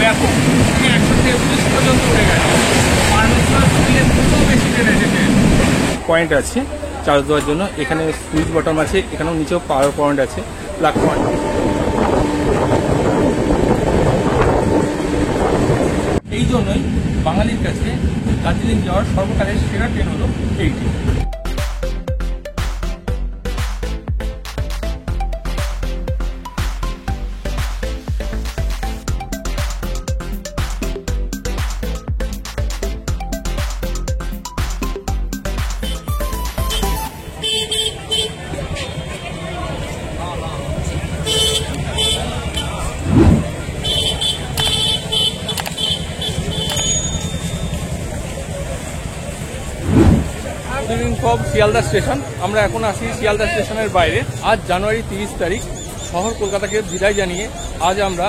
ব্যাপক, 123 পর্যন্ত উঠে গেছে। পারমেশ্বর স্টিলের থেকেও বেশি ট্রেন এসেছে। পয়েন্ট আছে চার্জ দেওয়ার জন্য, এখানে সুইচ বটন আছে, এখানেও নিচেও পাওয়ার পয়েন্ট আছে, প্লাগ পয়েন্ট। এই জন্যই বাঙালির কাছে দার্জিলিং যাওয়ার সর্বকালের সেরা ট্রেন হলো এইটি। শিয়ালদা স্টেশন, আমরা এখন আছি শিয়ালদা স্টেশনের বাইরে। আজ জানুয়ারি 30 তারিখ, শহর কলকাতাকে বিদায় জানিয়ে আজ আমরা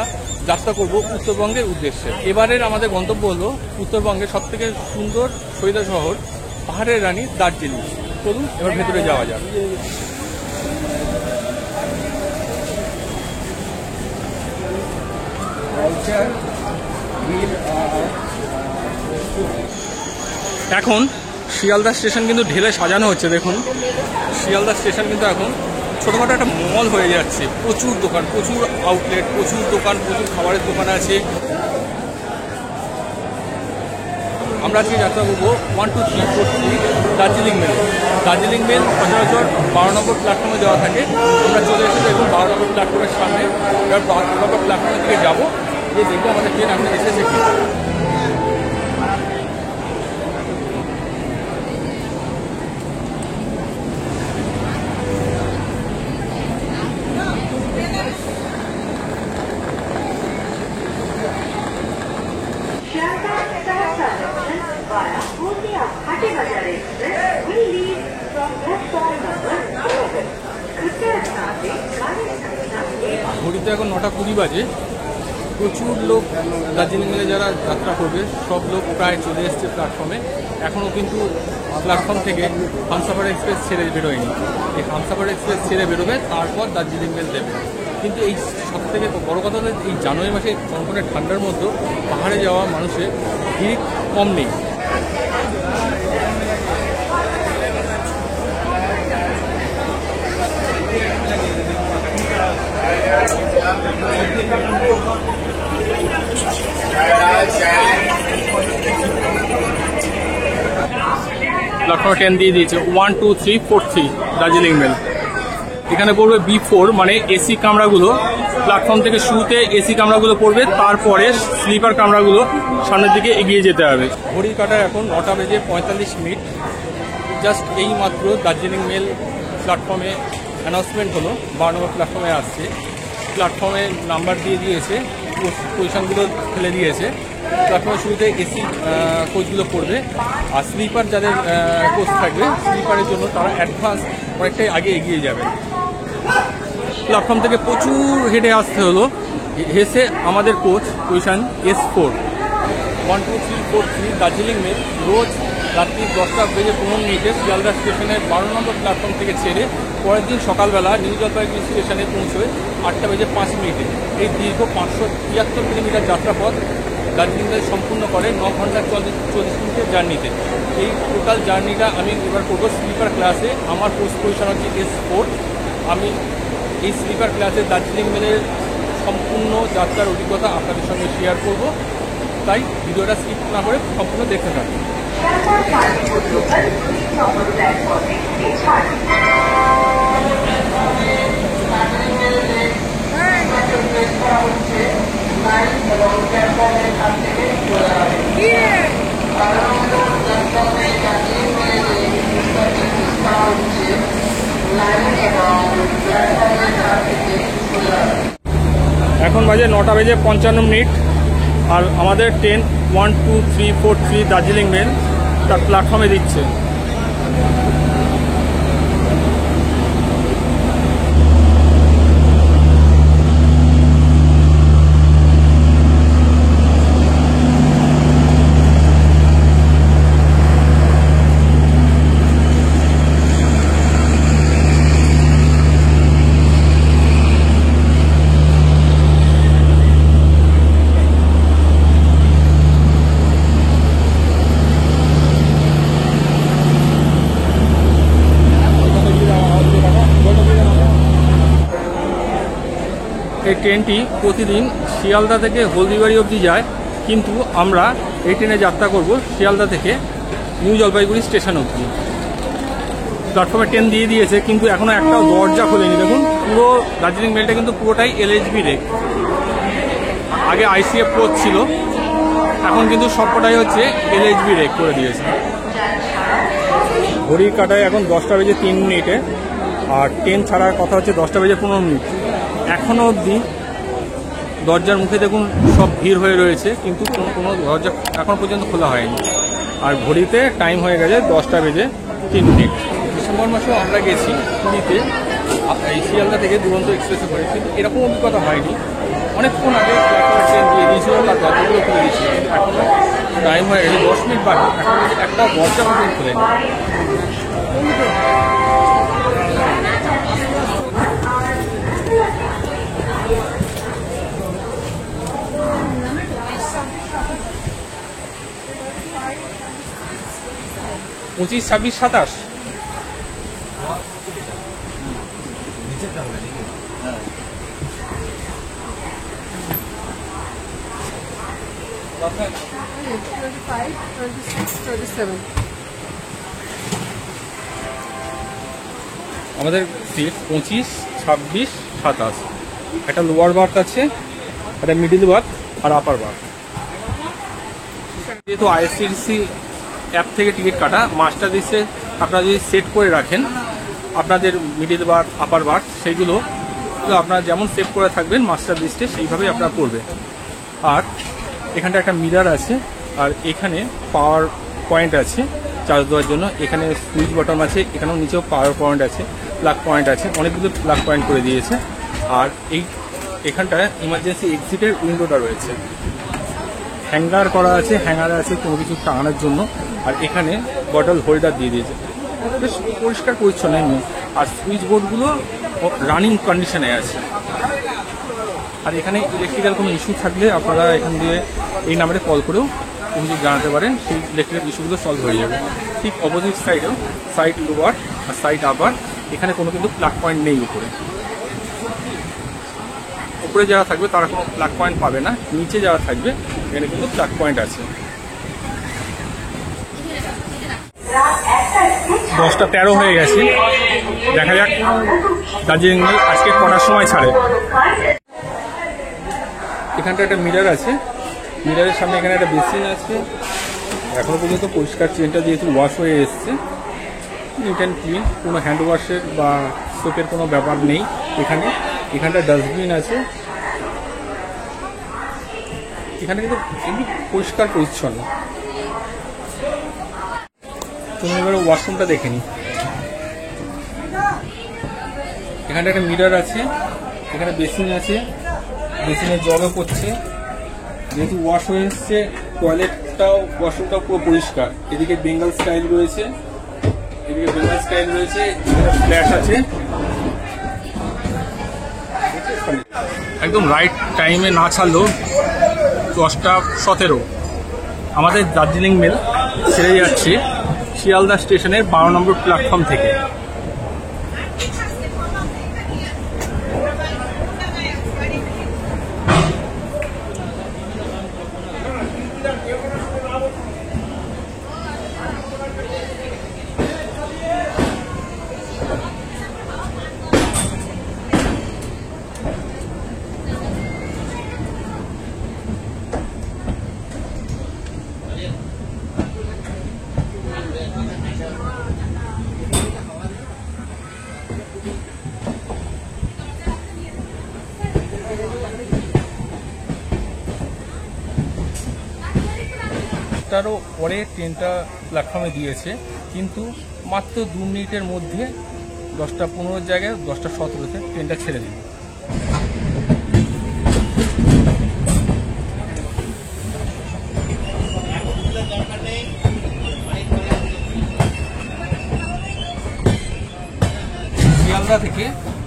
যাত্রা করব উত্তরবঙ্গের উদ্দেশ্যে। এবারের আমাদের গন্তব্য হলো উত্তরবঙ্গের সবথেকে সুন্দর সৈদা শহর, পাহাড়ের রানী দার্জিলিং। চলুন এবার ভেতরে যাওয়া যাক। এখন শিয়ালদা স্টেশন কিন্তু ঢেলে সাজানো হচ্ছে। দেখুন শিয়ালদা স্টেশন কিন্তু এখন ছোটোখাটো একটা মল হয়ে যাচ্ছে। প্রচুর দোকান, প্রচুর আউটলেট, প্রচুর দোকান, প্রচুর খাবারের দোকান আছে। আমরা আজকে যাত্রা করবো 1, 2, 3, 4, 3 দার্জিলিং মেল। দার্জিলিং মেল সচরাচর 12 নম্বর প্ল্যাটফর্মে দেওয়া থাকে। আমরা চলে এসে দেখুন 12 নম্বর প্ল্যাটফর্মের সামনে। এবার 12 নম্বর প্ল্যাটফর্মের দিকে যাবো, যে দেখবো আমাদের ট্রেন এখন এসেছে কি। ঘড়িতে এখন 9:20 বাজে। প্রচুর লোক দার্জিলিং মেলে যারা যাত্রা করবে সব লোক প্রায় চলে এসছে প্ল্যাটফর্মে। এখনও কিন্তু প্ল্যাটফর্ম থেকে হামসাফার এক্সপ্রেস ছেড়ে বেরোয়নি। এই হামসাফার এক্সপ্রেস ছেড়ে বেরোবে, তারপর দার্জিলিং মেল দেবে। কিন্তু এই সব থেকে বড় কথা হলো এই জানুয়ারি মাসে কনকনে ঠান্ডার মধ্যে পাহাড়ে যাওয়া মানুষের ভিড় কম নেই। প্ল্যাটফর্ম 10 দিয়ে দিয়েছে 1, 2, 3, 4, 3 দার্জিলিং মেল। এখানে পড়বে B4, মানে এসি কামরাগুলো। প্ল্যাটফর্ম থেকে শুরুতে এসি কামরাগুলো পড়বে, তারপরে স্লিপার কামরাগুলো সামনের দিকে এগিয়ে যেতে হবে। ঘড়ির কাঁটায় এখন 9:45। জাস্ট এই মাত্র দার্জিলিং মেল প্ল্যাটফর্মে অ্যানাউন্সমেন্ট হলো 12 নম্বর প্ল্যাটফর্মে আসছে। প্ল্যাটফর্মে নাম্বার দিয়ে দিয়েছে, পজিশনগুলো ফেলে দিয়েছে। প্ল্যাটফর্মের শুরুতে এসি কোচগুলো পড়বে, আর স্লিপার যাদের কোচ থাকবে স্লিপারের জন্য তারা অ্যাডভান্স অনেকটাই আগে এগিয়ে যাবে। প্ল্যাটফর্ম থেকে প্রচুর হেঁটে আসতে হলো। হেসে আমাদের coach position S4 1, 2, 3, 4, 3 Darjeeling mail রোজ রাত্রি 10:15 শিয়ালদা স্টেশনের 12 নম্বর প্ল্যাটফর্ম থেকে ছেড়ে পরের দিন সকালবেলা নিউ জলপাইগুড়ি স্টেশনে পৌঁছয় 8:05। এই দীর্ঘ 573 কিলোমিটার যাত্রাপথ দার্জিলিং মেল সম্পূর্ণ করে 9 ঘন্টা 40 মিনিটের জার্নিতে। এই টোটাল জার্নিটা আমি এবার করবো স্লিপার ক্লাসে। আমার পোস্ট পজিশন হচ্ছে S4। আমি এই স্লিপার ক্লাসে দার্জিলিং মেলের সম্পূর্ণ যাত্রার অভিজ্ঞতা আপনাদের সঙ্গে শেয়ার করব, তাই ভিডিওটা স্কিপ না করে সম্পূর্ণ দেখতে থাকুন। এখন বাজে 9:55 আর আমাদের ট্রেন 1, 2, 3, 4, 3 দার্জিলিং মেল তার প্ল্যাটফর্মে দিচ্ছে। এই ট্রেনটি প্রতিদিন শিয়ালদা থেকে হলদিবাড়ি অবধি যায়, কিন্তু আমরা এই ট্রেনে যাত্রা করব শিয়ালদা থেকে নিউ জলপাইগুড়ি স্টেশন অবধি। প্ল্যাটফর্মে ট্রেন দিয়ে দিয়েছে, কিন্তু এখনও একটাও দরজা খোলেনি। দেখুন, পুরো দার্জিলিং মেলটা কিন্তু পুরোটাই এলএইচবি রেক। আগে আইসিএফ কোচ ছিল, এখন কিন্তু সবকটাই হচ্ছে এলএইচবি রেক করে দিয়েছে। ঘড়ির কাটায় এখন 10টা বেজে 3 মিনিটে, আর ট্রেন ছাড়ার কথা হচ্ছে 10টা বেজে 15 মিনিট। এখনও অবধি দরজার মুখে দেখুন সব ভিড় হয়ে রয়েছে, কিন্তু কোনো দরজা এখন পর্যন্ত খোলা হয়নি। আর ঘড়িতে টাইম হয়ে গেছে 10টা বেজে 3 মিনিট। ডিসেম্বর মাসেও আমরা গেছি পুরীতে এই শিয়ালদা থেকে দুরন্ত এক্সপ্রেসে করে, কিন্তু এরকম অভিজ্ঞতা হয়নি। অনেকক্ষণ আগে প্ল্যাটফর্মে ট্রেন দিয়ে দিয়েছিল, তার দরজাগুলো খুলে দিয়েছিল, কিন্তু এখনও টাইম হয়ে গেছে 10 মিনিট বাকি, এখন একটা দরজা পর্যন্ত খোলেনি। পঁচিশ, 26, 27 আমাদের সিট 25, 26, 27। একটা লোয়ার বার্থ আছে, একটা মিডিল বার্থ আর আপার বার্থ। যেহেতু আইআরসিটিসি অ্যাপ থেকে টিকিট কাটা, মাস্টার লিস্টে আপনারা যদি সেট করে রাখেন আপনাদের মিডিল বার্থ, আপার বার্থ, সেইগুলো আপনারা যেমন সেভ করে থাকবেন মাস্টার লিস্টে সেইভাবেই আপনারা করবেন। আর এখানটা একটা মিরার আছে, আর এখানে পাওয়ার পয়েন্ট আছে চার্জ দেওয়ার জন্য। এখানে সুইচ বটন আছে, এখানেও নিচেও পাওয়ার পয়েন্ট আছে, প্লাগ পয়েন্ট আছে, অনেকগুলো প্লাগ পয়েন্ট করে দিয়েছে। আর এখানটায় ইমার্জেন্সি এক্সিটের উইন্ডোটা রয়েছে, হ্যাঙ্গার করা আছে, হ্যাঙ্গার আছে কোনো কিছু টাঙানোর জন্য। আর এখানে বটল হোল্ডার দিয়ে দিয়েছে, বেশ পরিষ্কার পরিচ্ছন্ন এমনি। আর সুইচ বোর্ডগুলো রানিং কন্ডিশনে আছে। আর এখানে ইলেকট্রিক্যাল কোনো ইস্যু থাকলে আপনারা এখান দিয়ে এই নাম্বারে কল করেও কিছু জানাতে পারেন, সেই ইলেকট্রিক্যাল ইস্যুগুলো সলভ হয়ে যাবে। ঠিক অপোজিট সাইডেও সাইড লোয়ার আর সাইড আপার, এখানে কোনো কিন্তু প্লাগ পয়েন্ট নেই। উপরে যারা থাকবে তারা কোনো প্লাগ পয়েন্ট পাবে না, নিচে যারা থাকবে এখানে কিন্তু প্লাগ পয়েন্ট আছে। 10টা 13 হয়ে গেছে, দেখা যাক দার্জিলিং মেল আজকে কটার সময় ছাড়ে। এখানটা একটা মিরার আছে, মিরারের সামনে এখানে একটা বেসিন আছে। এখনো পর্যন্ত পরিষ্কার, ট্রেনটা যেহেতু ওয়াশ হয়ে এসছে, নিট অ্যান্ড ক্লিন, কোনো হ্যান্ড ওয়াশের বা সোপের কোনো ব্যাপার নেই এখানে। এখানটা ডাস্টবিন আছে, এখানে কিন্তু এমনি পরিষ্কার পরিচ্ছন্ন। তুমি এবারে ওয়াশরুমটা দেখে নি। এখানটা একটা মিরার আছে, এখানে বেসিন আছে, বেসিনের জলও পড়ছে। যেহেতু ওয়াশ হয়ে এসছে, টয়লেটটাও ওয়াশরুমটাও পুরো পরিষ্কার। এদিকে বেঙ্গল স্টাইল রয়েছে, এদিকে বেঙ্গল স্টাইল রয়েছে, এখানে ফ্ল্যাশ আছে। একদম রাইট টাইমে না ছাড়লেও 10টা 17 আমাদের দার্জিলিং মেল ছেড়ে যাচ্ছে শিয়ালদা স্টেশনের 12 নম্বর প্ল্যাটফর্ম থেকে। তারও পরে ট্রেনটা প্ল্যাটফর্মে দিয়েছে, কিন্তু মাত্র 2 মিনিটের মধ্যে 10টা 15 জায়গায় 10টা 17-তে ট্রেনটা ছেড়ে দিল। শিয়ালদা থেকে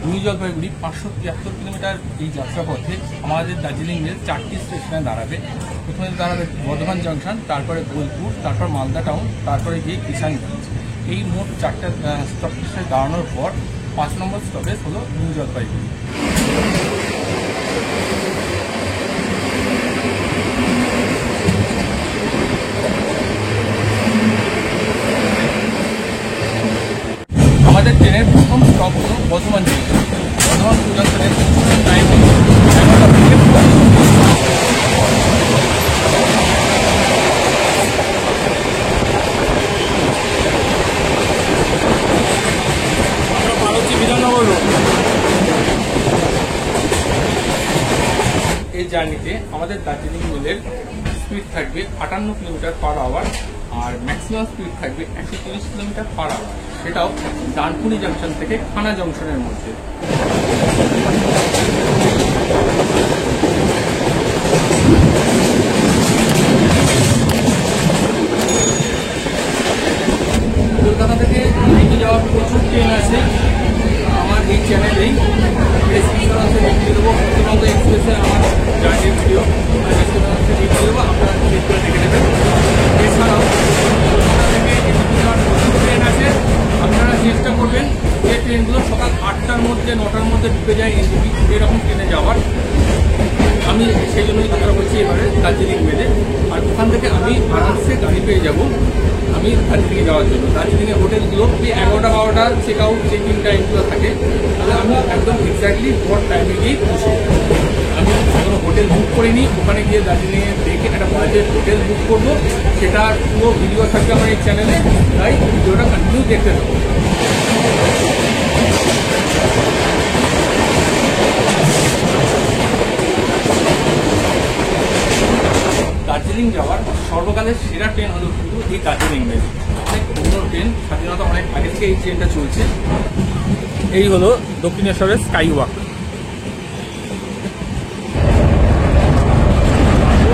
নিউ জলপাইগুড়ি 573 কিলোমিটার এই যাত্রাপথে আমাদের দার্জিলিং মেল 4টি স্টেশনে দাঁড়াবে। প্রথমে দাঁড়াবে বর্ধমান জংশন, তারপরে বোলপুর, তারপর মালদা টাউন, তারপরে গিয়ে কিষানগঞ্জ। এই মোট 4টা স্টপ স্টেশনে দাঁড়ানোর পর 5 নম্বর স্টপেজ হলো নিউ জলপাইগুড়ি। আমাদের ট্রেনের প্রথম স্টপ হলো বর্ধমান জংশন। বর্ধমান জংশনের টাইমিং 11টা থেকে 25 বিধাননগর রোড। এই জার্নিতে আমাদের দার্জিলিং মেলের স্পিড থাকবে 58 কিলোমিটার পার আওয়ার, আর ম্যাক্সিমাম স্পিড থাকবে 130 কিলোমিটার পার আওয়ার, সেটাও ডানকুনি জাংশন থেকে খানা জংশনের মধ্যে। কলকাতা থেকে দিল্লি যাওয়ার প্রচুর ট্রেন আছে। আমার এই চ্যানেলেই ডিসক্রিপশনে লিঙ্ক দিয়ে দেবো, পশ্চিমবঙ্গ এক্সপ্রেসের আমার জার্নির ভিডিও ডিসক্রিপশনে লিঙ্ক দিয়ে দেবো, আপনারা ক্লিক করে দেখে নেবেন। এছাড়াও কলকাতা থেকে এদিকে যাওয়ার প্রচুর ট্রেন আছে। আপনারা চেষ্টা করবেন যে ট্রেনগুলো সকাল 8টার মধ্যে 9টার মধ্যে ঢুকে যায় এনজিপি, এরকম ট্রেনে যাওয়ার। আমি সেই জন্যই কথা বলছি এবারে দার্জিলিং মেলে। আর ওখান থেকে আমি আরামসে গাড়ি পেয়ে যাব আমি দার্জিলিংয়ে যাওয়ার জন্য। দার্জিলিংয়ের হোটেলগুলো এই 11টা 12টা চেক আউট চেকিং টাইমগুলো থাকে, তাহলে আমি একদম এক্স্যাক্টলি ভোর টাইমে গিয়েই পৌঁছে। আমি কোনো হোটেল বুক করিনি, ওখানে গিয়ে দার্জিলিংয়ে দেখে একটা বাজেট হোটেল বুক করবো, সেটা পুরো ভিডিও থাকবে আমার এই চ্যানেলে, তাই ভিডিওটা কন্টিনিউ দেখতে থাকবো। দার্জিলিং যাওয়ার সর্বকালের সেরা ট্রেন হলো কিন্তু এই দার্জিলিং মেল। অনেক পুরনো ট্রেন, স্বাধীনতা অনেক আগে থেকে এই ট্রেনটা চলছে। এই হলো দক্ষিণেশ্বরের স্কাই ওয়াক।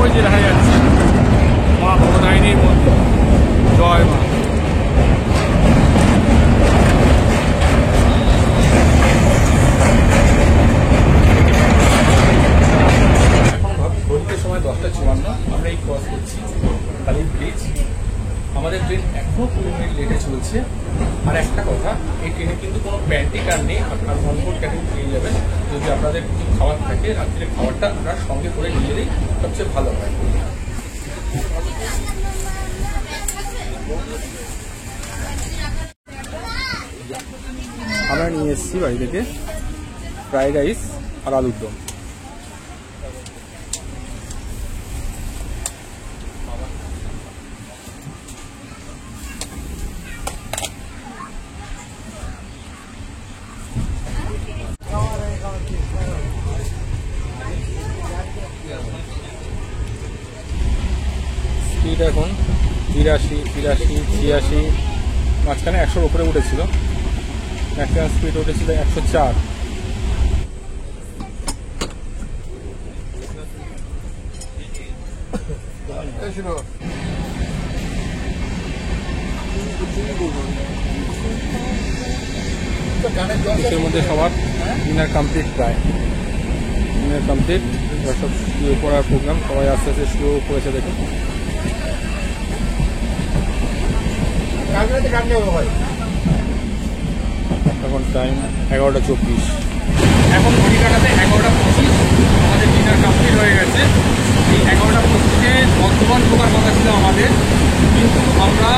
ওই যে দেখা যাচ্ছে মা বড়দায়নীর মধ্যে, জয় মা। সময় 10:54, আমরা এই ক্রস করছি কালী ব্রিজ। আমাদের ট্রেন এখনো 20 মিনিট লেটে চলছে। আর একটা কথা, এই ট্রেনে কিন্তু কোনো প্যান্টি কার নেই, আপনার অনবোর্ড ক্যাবিন পেয়ে যাবেন। যদি আপনাদের কিছু খাবার থাকে, রাত্রে খাবারটা আপনার সঙ্গে করে নিয়ে গেলেই সবচেয়ে ভালো হয়। আমরা নিয়ে এসেছি বাড়ি থেকে ফ্রাইড রাইস আর আলুর দম। স্পিড এখন 83, 86, মাঝখানে 100-র উপরে উঠেছিল। ম্যাক্সিমাম স্পিড উঠেছিল 104। এর মধ্যে সবার ডিনার কমপ্লিট, প্রায় ডিনার কমপ্লিট। সব শুয়ে পড়ার প্রোগ্রাম, সবাই আস্তে আস্তে শুয়েও পড়েছে। দেখুন এখন টাইম 11:24। এখন ঘড়ি কাটাতে 11:25। আমাদের ডিনার কমপ্লিট হয়ে গেছে। এই 11:25-এ বর্ধমান ঢোকার কথা ছিল আমাদের, কিন্তু আমরা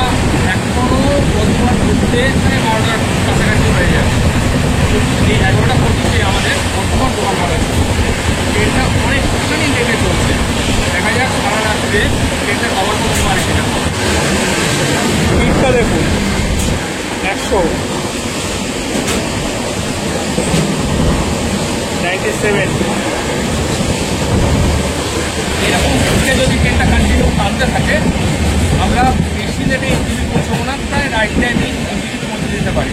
এখনও বর্ধমান ঢুকতে 12টার কাছাকাছি হয়ে যাচ্ছে। এই 11:25-এ আমাদের বর্ধমান ঢোকার কথা ছিল। ট্রেনটা অনেকখানি লেগে চলছে, দেখা যাক সারা রাত্রে ট্রেনটা কভার করতে পারে কিনা। স্পিডটা দেখুন 197। এরকম স্পিডে যদি ট্রেনটা কন্টিনিউ টানতে থাকে, আমরা বেশি লেটে ইঞ্জিনে পৌঁছবো না, প্রায় রাইট টাইমে ইঞ্জিনে পৌঁছে যেতে পারি।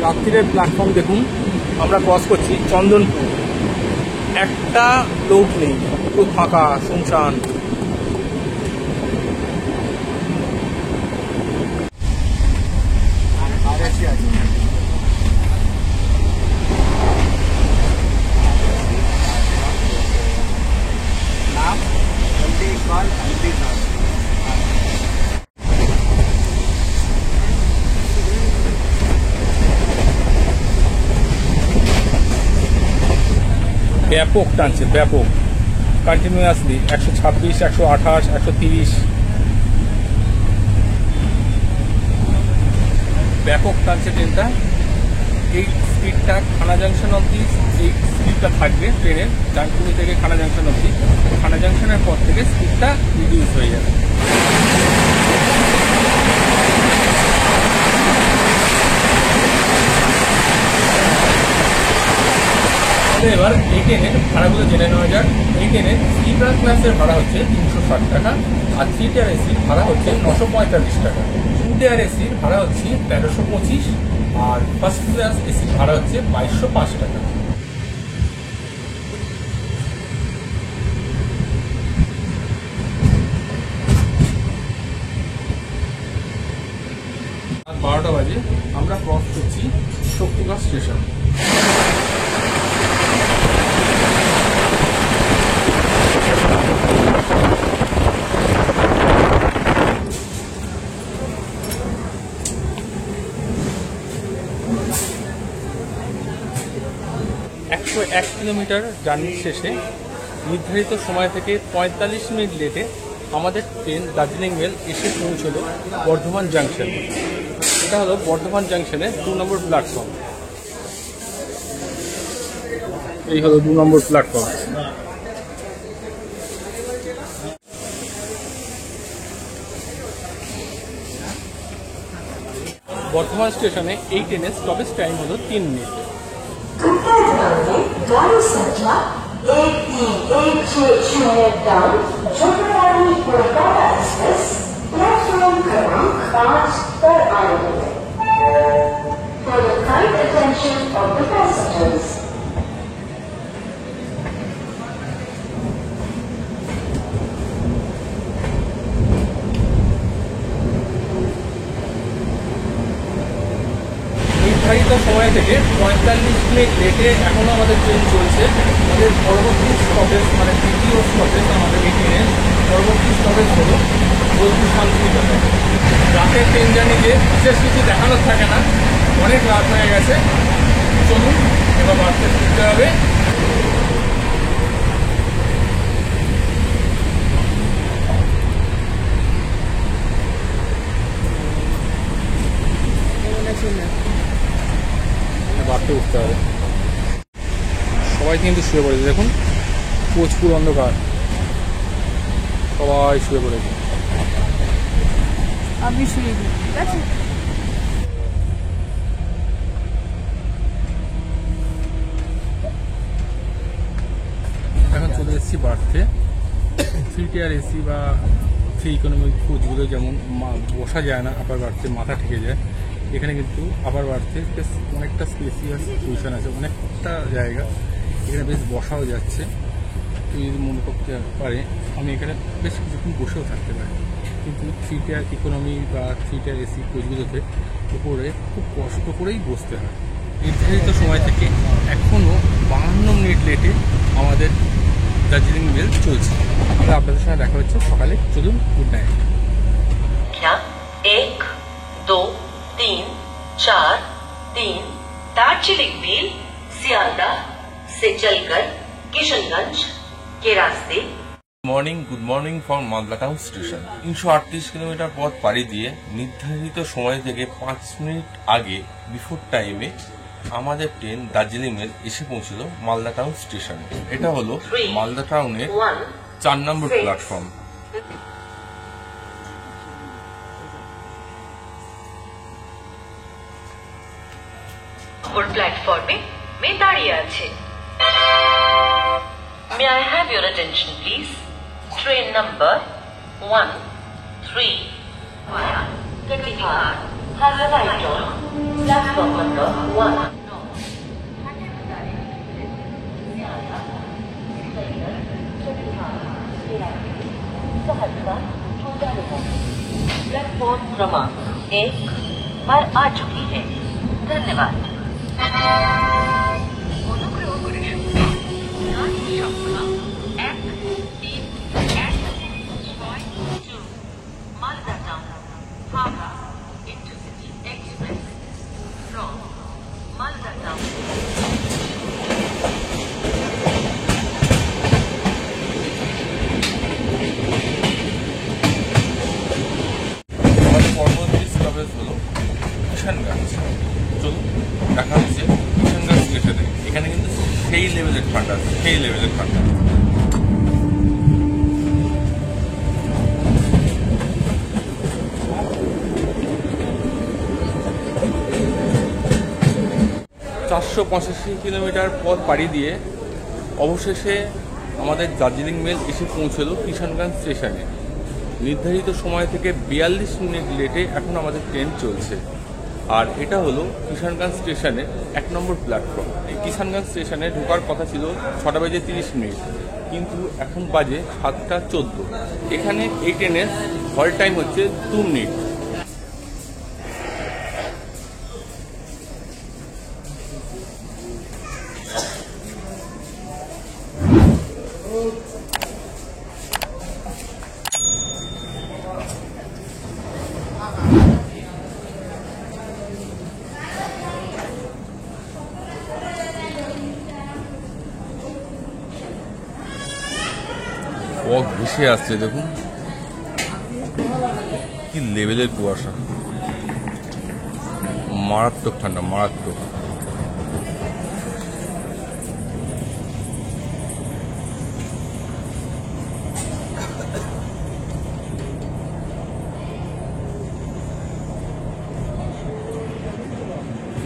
রাত্রিরের প্ল্যাটফর্ম দেখুন, আমরা ক্রস করছি চন্দনপুর। একটা লোক নেই, পুরো ফাঁকা, শুনশান। ব্যাপক টানছে, ব্যাপক কন্টিনিউয়াসলি 126, 128, 130 ব্যাপক টানছে ট্রেনটা। এই স্পিডটা খানা জাংশন অবধি এই স্পিডটা থাকবে ট্রেনের, ডানকুনি থেকে খানা জাংশন অবধি। খানা জাংশনের পর থেকে স্পিডটা রিডিউস হয়ে যাবে। এবার এই ট্রেনের ভাড়াগুলো জেনে নেওয়া যাক। এই ট্রেনের স্লিপার ক্লাসের ভাড়া হচ্ছে 360 টাকা, আর 3 টায়ার এসির ভাড়া হচ্ছে 945 টাকা। 2 টায়ার এসির ভাড়া হচ্ছে 1325, আর ফার্স্ট ক্লাস এসির ভাড়া হচ্ছে 2205 টাকা। আর 12টা বাজে আমরা ক্রস করছি শক্তিগড় স্টেশন। এক কিলোমিটার জার্নির শেষে নির্ধারিত সময় থেকে 45 মিনিট লেটে আমাদের ট্রেন দার্জিলিং মেল এসে পৌঁছলো বর্ধমান জাংশন। এটা হলো বর্ধমান জাংশনের 2 নম্বর প্ল্যাটফর্ম। এই হলো 2 নম্বর প্ল্যাটফর্ম। বর্ধমান স্টেশনে এই ট্রেনের স্টপেজ টাইম হলো 3 মিনিট। गाड़ी संख्या 1316 छोटावाड़ी कोलकाता एक्सप्रेस प्लेटफॉर्म क्रमांक 5 पर आ रही है। For the kind attention of the passengers. নির্ধারিত সময় থেকে 45 মিনিট লেটে এখনও আমাদের ট্রেন চলছে। আমাদের পরবর্তী স্টপেজ মানে দ্বিতীয় স্টপেজ আমাদের এই ট্রেনের পরবর্তী স্টপেজ হলো বোলপুর শান্তিনিকেতন। রাতের ট্রেন জার্নিতে বিশেষ কিছু দেখানোর থাকে না, অনেক রাত হয়ে গেছে। চলুন এবার বাড়তে ফিরতে হবে। বাড়তে উঠতে হবে। সবাই কিন্তু শুয়ে পড়েছে, দেখুন কোচ পুরো অন্ধকার, সবাই শুয়ে পড়েছে। আমি শুয়ে ঠিক আছে। এখন চলে এসেছি বাড়তে। 3 টায়ার এসি বা 3 ইকোনমিক কোচগুলো যেমন বসা যায় না, আপার বাড়তে মাথা ঠেকে যায়, এখানে কিন্তু আপার বাড়তে বেশ অনেকটা স্পেসিয়াস পজিশন আছে, অনেকটা জায়গা, এখানে বেশ বসাও যাচ্ছে। তুই যদি মনে করতে পারে আমি এখানে বেশ কিছুক্ষণ বসেও থাকতে পারি, কিন্তু 3 টায়ার ইকোনমি বা 3 টায়ার এসি কোচগুলোতে উপরে খুব কষ্ট করেই বসতে হয়। নির্ধারিত সময় থেকে এখনও 52 মিনিট লেটে আমাদের দার্জিলিং মেল চলছে। আমরা আপনাদের সঙ্গে দেখা হচ্ছে সকালে। চলুন, good night. 1 2 3 4 3 Darjeeling mail Sealdah से चलकर किशनगंज के रास्ते। Good morning from Malda town station. 338 kilometre পথ পাড়ি দিয়ে নির্ধারিত সময় থেকে 5 মিনিট আগে বিফোর টাইমে আমাদের ট্রেন দার্জিলিং মেল এসে পৌঁছল মালদা টাউন স্টেশনে। এটা হলো মালদা টাউনের 4 নম্বর প্ল্যাটফর্ম। প্ল্যাটফর্মে মেয়ে দাঁড়িয়ে আছে। May I have your attention please? Train number 131 Katihar has arrived on platform number 1. Platform क्रमांक 1 पर आ चुकी है। धन्यवाद। অনুগ্রহ করে শুনুন গাড়ি সংখ্যা 13162 Malda town Howrah intercity express from Malda town. Kishanganj. চলুন দেখা হচ্ছে কিষানগঞ্জ স্টেশনে। এখানে কিন্তু সেই লেভেলের ঠান্ডা, সেই লেভেলের ঠান্ডা। চারশো 85 কিলোমিটার পথ পাড়ি দিয়ে অবশেষে আমাদের দার্জিলিং মেল এসে পৌঁছলো কিষানগঞ্জ স্টেশনে। নির্ধারিত সময় থেকে 42 মিনিট লেটে এখন আমাদের ট্রেন চলছে। আর এটা হলো কিষানগঞ্জ স্টেশনের 1 নম্বর প্ল্যাটফর্ম। এই কিষানগঞ্জ স্টেশনে ঢোকার কথা ছিল 6টা বেজে 30 মিনিট, কিন্তু এখন বাজে 7টা 14। এখানে এই ট্রেনের হল টাইম হচ্ছে 2 মিনিট। ফগ ভেসে আসছে, দেখুন কি লেভেলের কুয়াশা, মারাত্মক ঠান্ডা, মারাত্মক।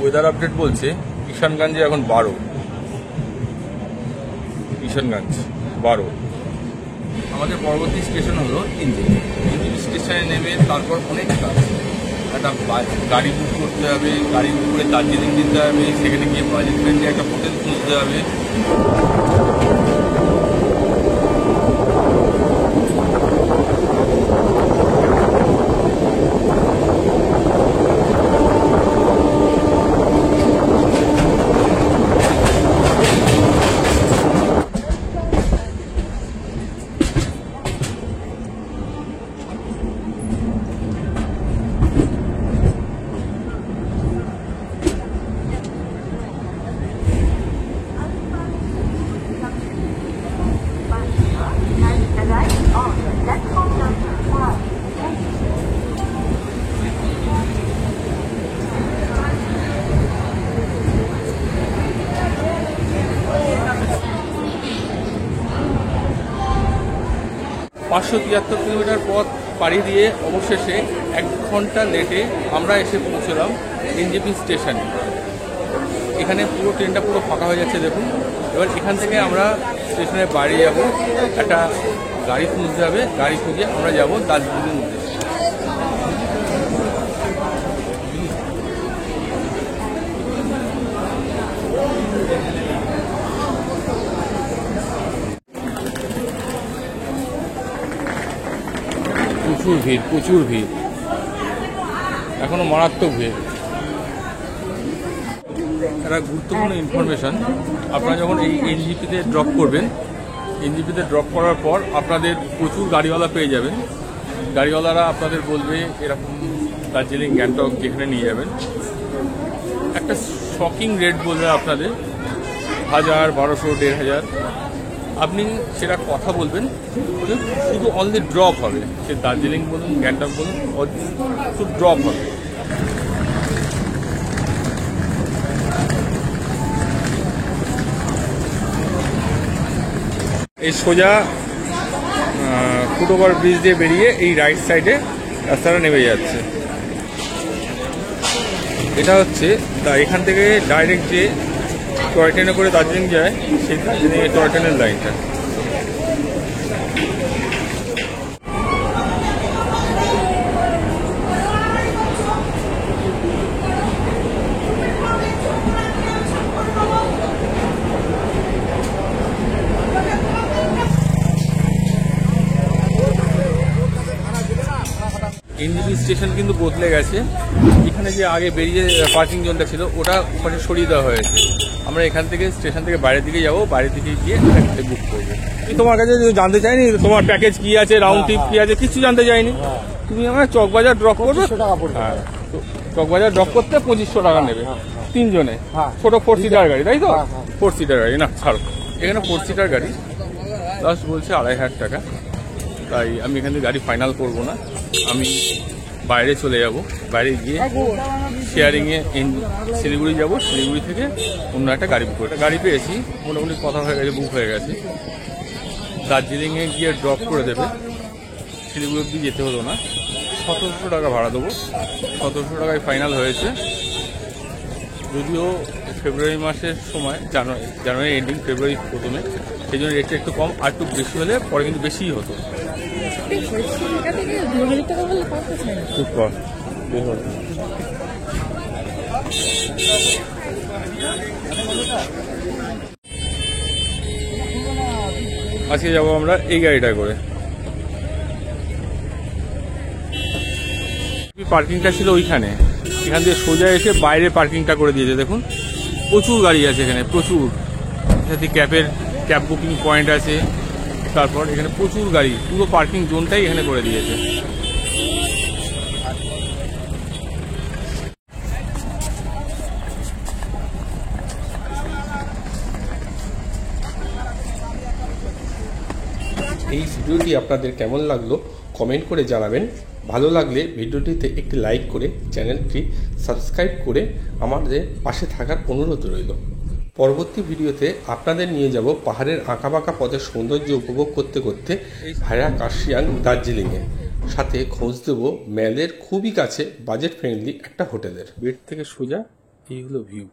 ওয়েদার আপডেট বলছে কিষানগঞ্জে এখন 12, কিষানগঞ্জ 12। আমাদের পরবর্তী স্টেশন হলো ইঞ্জিন স্টেশনে নেমে তারপর অনেক কাজ। একটা গাড়ি বুক করতে হবে, গাড়ি বুক করে দার্জিলিং দিতে হবে, সেখানে গিয়ে বাজেট ফ্রেন্ডলি একটা হোটেল খুঁজতে হবে। পাঁচশো 73 কিলোমিটার পথ পাড়ি দিয়ে অবশেষে 1 ঘন্টা লেটে আমরা এসে পৌঁছলাম এনজেপি স্টেশনে। এখানে পুরো ট্রেনটা পুরো ফাঁকা হয়ে যাচ্ছে, দেখুন। এবার এখান থেকে আমরা স্টেশনে বাইরে যাব, একটা গাড়ি খুঁজতে হবে, গাড়ি খুঁজে আমরা যাব দার্জিলিং উদ্দেশ্যে। প্রচুর ভিড়, এখনো মারাত্মক ভিড়। একটা গুরুত্বপূর্ণ ইনফরমেশন, আপনারা যখন এই এনজিপিতে ড্রপ করবেন, এনজিপিতে ড্রপ করার পর আপনাদের প্রচুর গাড়িওয়ালা পেয়ে যাবেন। গাড়িওয়ালারা আপনাদের বলবে এরকম দার্জিলিং, গ্যাংটক যেখানে নিয়ে যাবেন, একটা শকিং রেট বলবে আপনাদের 1000, 1200, 1500। আপনি সেটা কথা বলবেন, শুধু অনলি ড্রপ হবে, সে দার্জিলিং বলুন, গ্যাংটক বলুন, শুধু ড্রপ হবে। এই সোজা ফুটওভার ব্রিজ দিয়ে বেরিয়ে এই রাইট সাইডে রাস্তাটা নেমে যাচ্ছে। এটা হচ্ছে এখান থেকে ডাইরেক্ট যে টয় ট্রেনে করে দার্জিলিং যায়, সেই দার্জিলিং এর টয় ট্রেনের লাইনটা। এনজিপি স্টেশন কিন্তু বদলে গেছে। এখানে যে আগে বেরিয়ে পার্কিং জোনটা ছিল, ওটা ওখানে সরিয়ে দেওয়া হয়েছে। আমরা এখান থেকে স্টেশন থেকে বাইরের দিকে যাবো, বাইরের দিকে গিয়ে একটা বুক করবো। তোমার কাছে জানতে চাইনি তোমার প্যাকেজ কি আছে, রাউন্ড ট্রিপ কি আছে, কিছু জানতে চাইনি। তুমি আমার চকবাজার ড্রপ করবে, হ্যাঁ, চকবাজার ড্রপ করতে 2500 টাকা নেবে তিনজনে। ছোট 4 সিটার গাড়ি, তাই তো? 4 সিটার গাড়ি না, ছাড়ো, এখানে 4 সিটার গাড়ি লাস্ট বলছে 2500 টাকা। তাই আমি এখান থেকে গাড়ি ফাইনাল করবো না, আমি বাইরে চলে যাব, বাইরে গিয়ে শেয়ারিংয়ে শিলিগুড়ি যাব, শিলিগুড়ি থেকে অন্য একটা গাড়ি বুক করে গাড়ি পেয়েছি, মোটামুটি কথা হয়ে গেছে, বুক হয়ে গেছে। দার্জিলিংয়ে গিয়ে ড্রপ করে দেবে, শিলিগুড়ি অব্দি যেতে হলো না। 1700 টাকা ভাড়া দেবো, 1700 টাকায় ফাইনাল হয়েছে। যদিও ফেব্রুয়ারি মাসের সময়, জানুয়ারি এন্ডিং, ফেব্রুয়ারি প্রথমে, সেই জন্য রেটটা একটু কম, আর একটু বেশি হলে পরে কিন্তু বেশিই হতো। খুব কম। আজকে যাবো আমরা এই গাড়িটা করে। পার্কিংটা ছিল ওইখানে, এখান থেকে সোজা এসে বাইরে পার্কিংটা করে দিয়েছে। দেখুন প্রচুর গাড়ি আছে এখানে, প্রচুর। সাথে ক্যাব বুকিং পয়েন্ট আছে, তারপর এখানে প্রচুর গাড়ি, পুরো পার্কিং জোনটাই এখানে করে দিয়েছে। এই ভিডিওটি আপনাদের কেমন লাগলো কমেন্ট করে জানাবেন। ভালো লাগলে ভিডিওটিতে একটি লাইক করে চ্যানেলটি সাবস্ক্রাইব করে আমাদের পাশে থাকার অনুরোধ রইল। পরবর্তী ভিডিওতে আপনাদের নিয়ে যাব পাহাড়ের আঁকাবাঁকা পথের সৌন্দর্য উপভোগ করতে করতে ভায়া কার্শিয়াং দার্জিলিংয়ে। সাথে খোঁজ দেব ম্যালের খুবই কাছে বাজেট ফ্রেন্ডলি একটা হোটেলের। বেড থেকে সোজা এই হলো ভিউ।